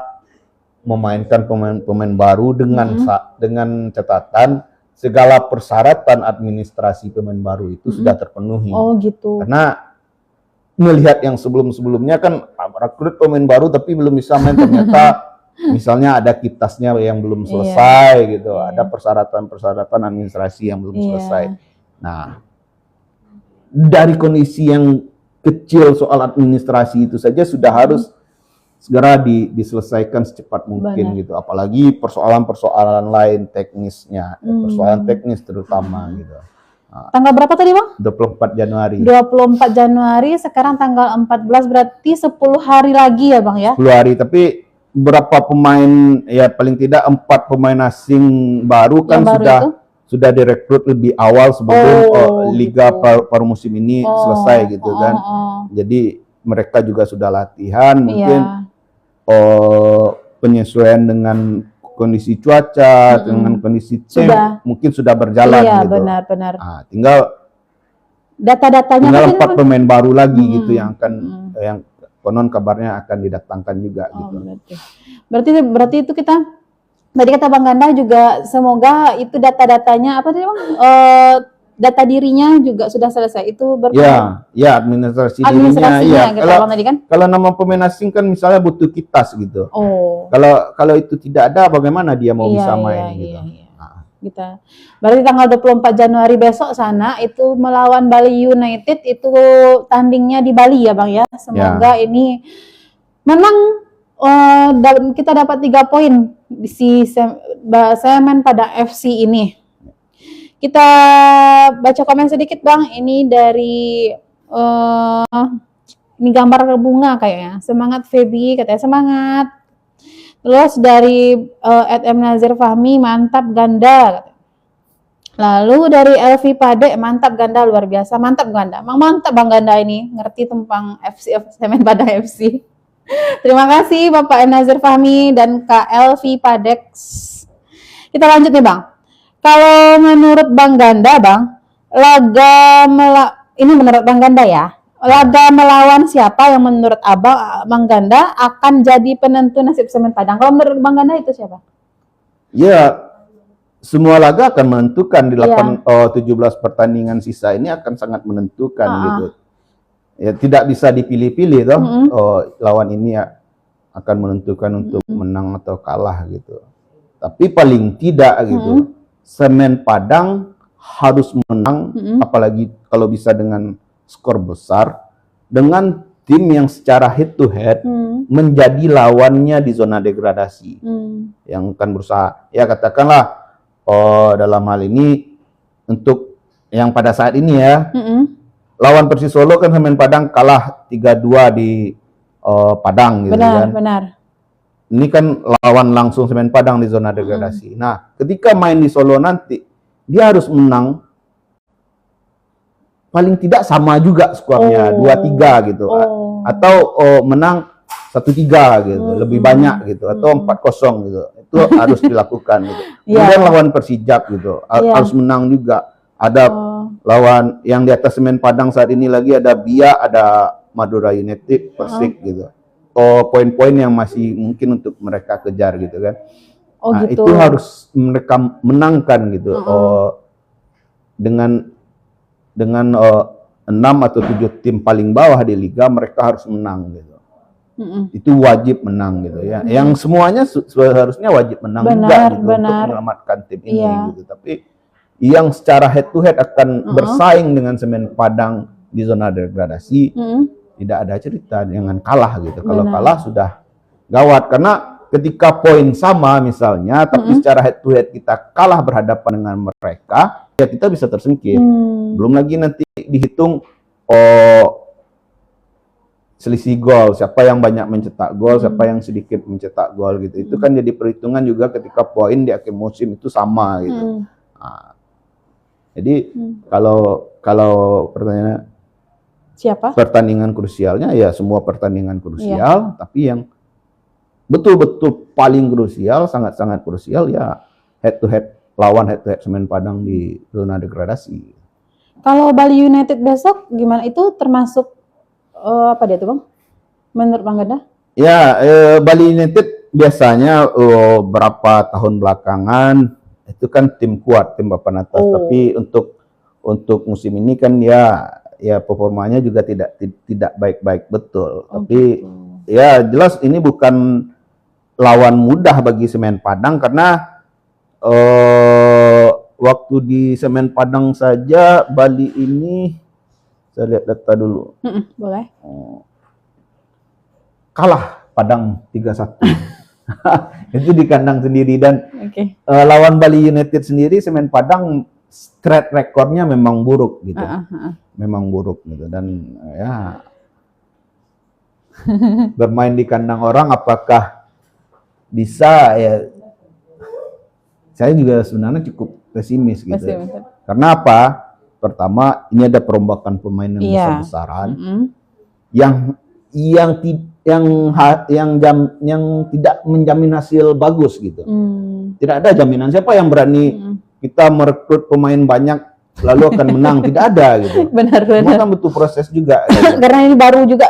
memainkan pemain-pemain baru dengan catatan segala persyaratan administrasi pemain baru itu sudah terpenuhi. Oh, gitu. Karena melihat yang sebelum-sebelumnya kan rekrut pemain baru tapi belum bisa main, ternyata misalnya ada kitasnya yang belum selesai gitu, ada persyaratan-persyaratan administrasi yang belum selesai. Nah, dari kondisi yang kecil soal administrasi itu saja sudah harus segera diselesaikan secepat mungkin gitu. Apalagi persoalan-persoalan lain teknisnya, persoalan teknis terutama gitu. Nah, tanggal berapa tadi Bang? 24 Januari. 24 Januari, sekarang tanggal 14 berarti 10 hari lagi ya Bang ya? 10 hari, tapi berapa pemain, ya paling tidak 4 pemain asing baru kan sudah direkrut lebih awal sebelum liga paruh musim ini selesai gitu kan. Jadi mereka juga sudah latihan, mungkin penyesuaian dengan kondisi cuaca, dengan kondisi tim mungkin sudah berjalan gitu. Benar-benar. Nah, tinggal data-datanya tinggal 4 pemain baru lagi gitu yang akan yang konon kabarnya akan didatangkan juga gitu. Berarti itu kita tadi kata Bang Ganda juga semoga itu data-datanya apa tadi Bang? Data dirinya juga sudah selesai. Itu ya administrasinya ya. Gitu, Bang, tadi kan? Kalau nama pemain asing kan misalnya butuh kitas gitu. Kalau itu tidak ada bagaimana dia mau bisa main gitu. Kita. Berarti tanggal 24 Januari besok sana itu melawan Bali United, itu tandingnya di Bali ya Bang ya. Semoga ini menang, kita dapat 3 poin di Semen Padang FC ini. Kita baca komen sedikit Bang. Ini dari ini gambar bunga kayaknya. Semangat Feby, katanya semangat. Terus dari @M Nazir Fahmi, mantap Ganda. Lalu dari Elvi Pade, mantap Ganda, luar biasa, mantap Ganda. Mantap Bang Ganda ini, ngerti tentang FC Semen Padang FC. Terima kasih Bapak M Nazir Fahmi dan Kak Elvi Padex. Kita lanjut nih Bang. Kalau menurut Bang Ganda Bang, ini menurut Bang Ganda ya. Laga melawan siapa yang menurut Bang Ganda akan jadi penentu nasib Semen Padang? Kalau menurut Bang Ganda itu siapa? Ya, semua laga akan menentukan di 17 pertandingan sisa ini akan sangat menentukan gitu. Ya, tidak bisa dipilih-pilih toh. Lawan ini ya akan menentukan untuk menang atau kalah gitu. Tapi paling tidak gitu, Semen Padang harus menang, apalagi kalau bisa dengan skor besar, dengan tim yang secara head to head menjadi lawannya di zona degradasi, yang akan berusaha, ya katakanlah dalam hal ini untuk yang pada saat ini ya, lawan Persis Solo kan Semen Padang kalah 3-2 di Padang gitu. Benar. Ini kan lawan langsung Semen Padang di zona degradasi. Nah, ketika main di Solo nanti dia harus menang paling tidak sama juga skornya, 2-3 gitu. Atau menang 1-3 gitu, lebih banyak gitu, atau 4-0 gitu. Itu harus dilakukan gitu. Kemudian lawan Persijap gitu, harus menang juga. Ada lawan yang di atas Semen Padang saat ini lagi ada Bia, ada Madura United, Persik gitu. Poin-poin yang masih mungkin untuk mereka kejar gitu kan. Itu harus mereka menangkan gitu. Dengan 6 atau 7 tim paling bawah di liga, mereka harus menang gitu. Itu wajib menang gitu ya. Yang semuanya seharusnya wajib menang juga gitu, untuk menyelamatkan tim ini gitu. Tapi yang secara head to head akan bersaing dengan Semen Padang di zona degradasi, tidak ada cerita dengan kalah gitu. Kalau Benar. kalah sudah gawat, karena ketika poin sama misalnya, tapi secara head to head kita kalah berhadapan dengan mereka, ya kita bisa tersingkir. Belum lagi nanti dihitung selisih gol, siapa yang banyak mencetak gol, siapa yang sedikit mencetak gol gitu. Itu kan jadi perhitungan juga ketika poin di akhir musim itu sama gitu. Nah, jadi kalau pertanyaannya Siapa? pertandingan krusialnya, ya semua pertandingan krusial, tapi yang betul-betul paling krusial, sangat-sangat krusial ya head to head, lawan head to head Semen Padang di zona degradasi. Kalau Bali United besok gimana? Itu termasuk apa dia tuh Bang? Menurut Bang Ganda? Ya, Bali United biasanya berapa tahun belakangan itu kan tim kuat, tim papan atas. Tapi untuk musim ini kan ya performanya juga tidak baik-baik betul. Tapi ya jelas ini bukan lawan mudah bagi Semen Padang, karena waktu di Semen Padang saja Bali ini, saya lihat data dulu. Boleh. Kalah Padang 3-1. Itu di kandang sendiri, dan lawan Bali United sendiri Semen Padang track recordnya memang buruk gitu. Memang buruk gitu, dan ya bermain di kandang orang apakah bisa, ya saya juga sebenarnya cukup pesimis gitu. Karena apa? Pertama, ini ada perombakan pemain yang besar-besaran yang tidak menjamin hasil bagus gitu. Tidak ada jaminan, siapa yang berani kita merekrut pemain banyak lalu akan menang, tidak ada gitu. Benar. Semua kan butuh proses juga. Karena ini baru juga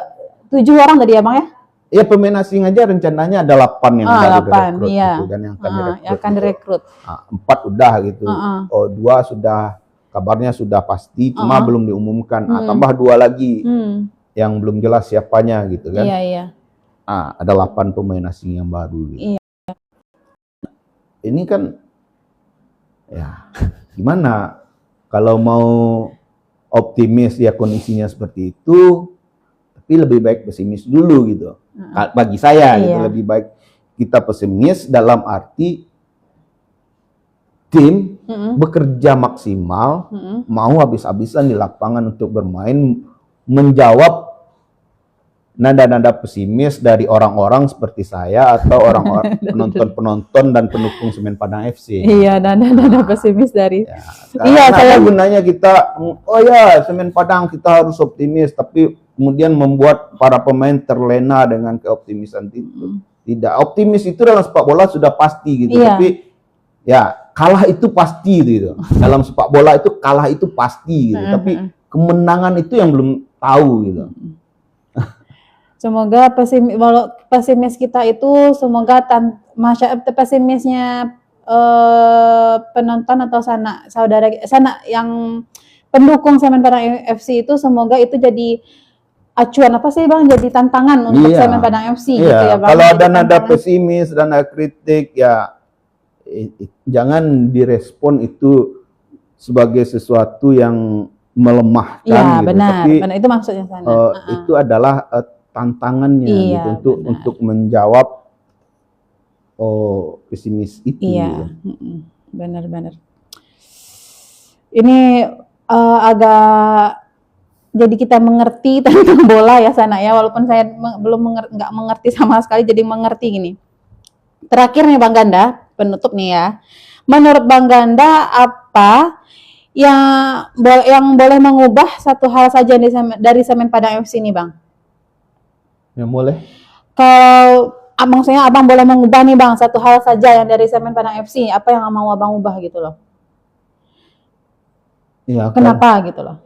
7 orang tadi ya Bang ya? Ya, pemain asing aja rencananya ada 8 yang baru direkrut gitu, dan yang akan direkrut. 4 udah gitu. 2 sudah, kabarnya sudah pasti, cuma belum diumumkan. Tambah 2 lagi yang belum jelas siapanya gitu kan. Ada 8 pemain asing yang baru gitu. Ini kan ya gimana kalau mau optimis ya kondisinya seperti itu, tapi lebih baik pesimis dulu gitu. Bagi saya gitu, lebih baik kita pesimis dalam arti tim bekerja maksimal, mau habis-habisan di lapangan untuk bermain, menjawab nada-nada pesimis dari orang-orang seperti saya atau orang-orang penonton-penonton dan pendukung Semen Padang FC. Iya, nada-nada pesimis dari. Saya gunanya kita, Semen Padang kita harus optimis, tapi kemudian membuat para pemain terlena dengan keoptimisan itu. Tidak, optimis itu dalam sepak bola sudah pasti gitu. Tapi ya kalah itu pasti gitu. Dalam sepak bola itu kalah itu pasti gitu. Tapi kemenangan itu yang belum tahu gitu. Semoga pesimis kita itu, semoga pesimisnya penonton atau saudara yang pendukung Semen Padang FC itu, semoga itu jadi acuan apa sih Bang, jadi tantangan untuk Semen Padang FC gitu ya Bang. Kalau ada nada pesimis dan ada kritik, ya jangan direspon itu sebagai sesuatu yang melemahkan gitu. Benar, benar, itu maksudnya sana. Itu adalah tantangannya gitu untuk menjawab pesimis itu. Benar-benar. Ini agak jadi kita mengerti tentang bola ya sana ya, walaupun saya nggak mengerti sama sekali, jadi mengerti gini. Terakhir nih Bang Ganda, penutup nih ya. Menurut Bang Ganda, apa yang boleh mengubah satu hal saja dari Semen Padang FC ini Bang? Yang boleh? Kalau maksudnya Abang boleh mengubah nih Bang, satu hal saja yang dari Semen Padang FC, apa yang mau Abang ubah gitu loh? Kenapa gitu loh?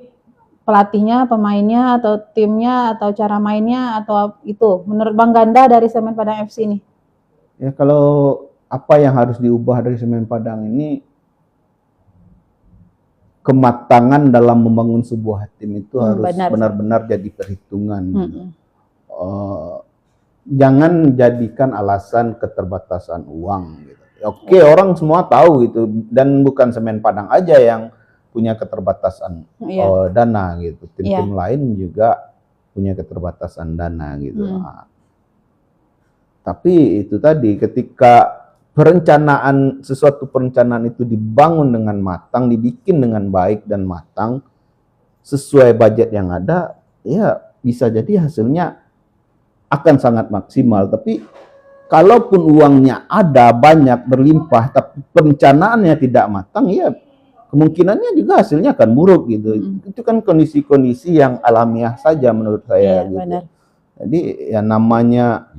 Pelatihnya, pemainnya, atau timnya, atau cara mainnya, atau itu menurut Bang Ganda dari Semen Padang FC ini? Ya, kalau apa yang harus diubah dari Semen Padang ini, kematangan dalam membangun sebuah tim itu harus benar-benar jadi perhitungan. Jangan jadikan alasan keterbatasan uang gitu. Oke, orang semua tahu gitu, dan bukan Semen Padang aja yang punya keterbatasan dana gitu. Tim-tim lain juga punya keterbatasan dana gitu. Tapi itu tadi, ketika sesuatu perencanaan itu dibangun dengan matang, dibikin dengan baik dan matang, sesuai budget yang ada, ya bisa jadi hasilnya akan sangat maksimal. Tapi kalaupun uangnya ada banyak berlimpah, tapi perencanaannya tidak matang, ya kemungkinannya juga hasilnya akan buruk gitu. Itu kan kondisi-kondisi yang alamiah saja menurut saya. Gitu. Benar. Jadi ya namanya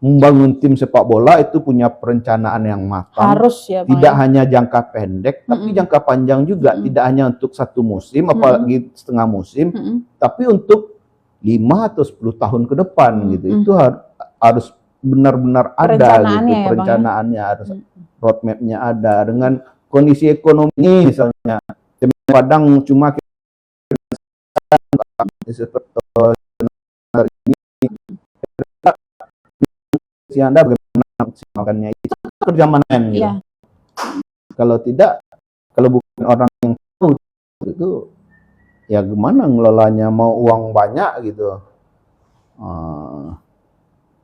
membangun tim sepak bola itu punya perencanaan yang matang. Harus ya, tidak hanya jangka pendek, tapi jangka panjang juga. Tidak hanya untuk 1 musim, apalagi setengah musim, tapi untuk 5 atau 10 tahun ke depan gitu. Itu harus benar-benar ada gitu, perencanaannya harus, roadmap-nya ada. Dengan kondisi ekonomi misalnya, Semen Padang cuma Anda bagaimana maksimalkannya, itu kerja manen gitu. Kalau tidak, kalau bukan orang yang tahu itu, ya gimana ngelolanya, mau uang banyak gitu,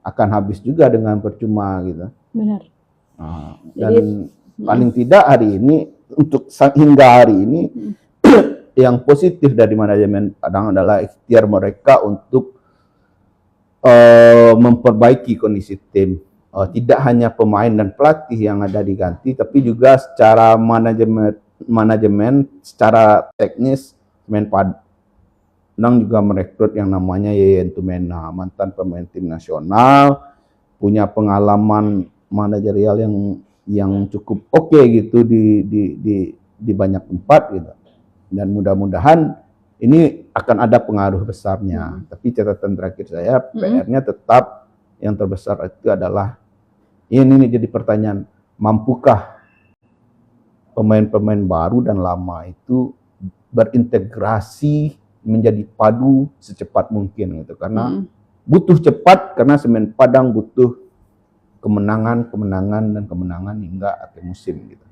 akan habis juga dengan percuma gitu. Benar. Dan paling tidak hari ini, untuk hingga hari ini, yang positif dari manajemen Padang adalah ikhtiar mereka untuk memperbaiki kondisi tim. Tidak hanya pemain dan pelatih yang ada diganti, tapi juga secara manajemen secara teknis, Semen Padang juga merekrut yang namanya Yeyen Tumena, mantan pemain tim nasional, punya pengalaman manajerial yang cukup oke gitu di banyak tempat gitu. Dan mudah-mudahan ini akan ada pengaruh besarnya. Tapi catatan terakhir saya, PR-nya tetap yang terbesar itu adalah, ini jadi pertanyaan, mampukah pemain-pemain baru dan lama itu berintegrasi menjadi padu secepat mungkin gitu. Karena butuh cepat, karena Semen Padang butuh kemenangan hingga akhir musim gitu.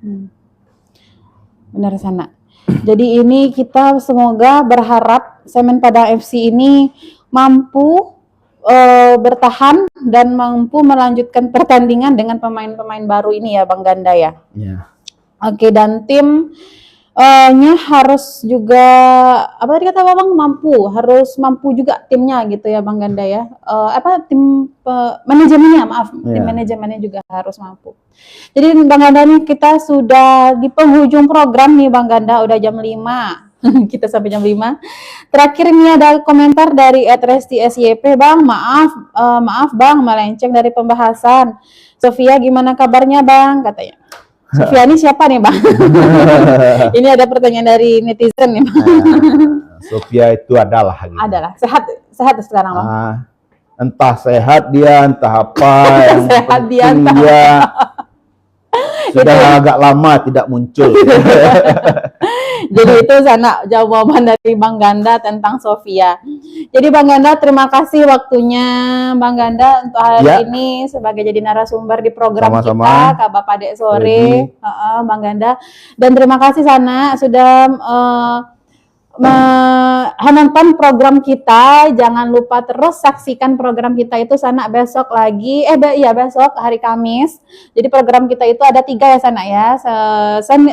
Benar Sana. Jadi ini kita semoga berharap Semen Padang FC ini mampu bertahan dan mampu melanjutkan pertandingan dengan pemain-pemain baru ini ya Bang Ganda ya. Oke, dan tim nya harus juga apa tadi kata Bang, harus mampu juga timnya gitu ya Bang Ganda ya. Manajemennya tim manajemennya juga harus mampu. Jadi Bang Ganda nih, kita sudah di penghujung program nih Bang Ganda, udah jam 5. Kita sampai jam 5. Terakhir ini ada komentar dari @resti_syp, Bang, maaf Bang, melenceng dari pembahasan. Sofia gimana kabarnya Bang, katanya. Sofia ini siapa nih Bang? Ini ada pertanyaan dari netizen nih Bang. Sofia itu adalah gitu. Adalah, sehat sekarang Bang. Entah sehat dia, entah apa yang sehat dia, sudah agak lama tidak muncul. Jadi itu Sana jawaban dari Bang Ganda tentang Sofia. Jadi Bang Ganda, terima kasih waktunya Bang Ganda untuk hari ini sebagai jadi narasumber di program kita Kabar Padek Sore, Bang Ganda. Dan terima kasih Sana sudah menonton program kita. Jangan lupa terus saksikan program kita itu Sana besok lagi. Besok hari Kamis. Jadi program kita itu ada 3 ya Sana ya.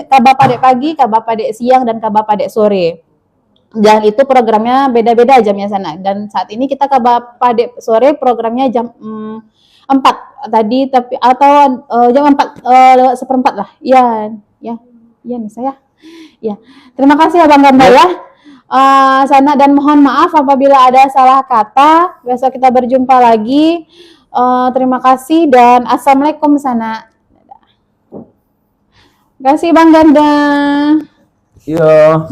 Kabar Padek pagi, Kabar Padek siang, dan Kabar Padek sore. Dan itu programnya beda-beda jamnya Sana. Dan saat ini kita Kabar Padek sore programnya jam 4 tadi, tapi atau jam 4 lewat 1/4 lah. Iya nih saya. Ya. Terima kasih ya Bang Ganda ya. Sana, dan mohon maaf apabila ada salah kata. Besok kita berjumpa lagi. Terima kasih dan assalamualaikum Sana. Terima kasih Bang Ganda. Iya.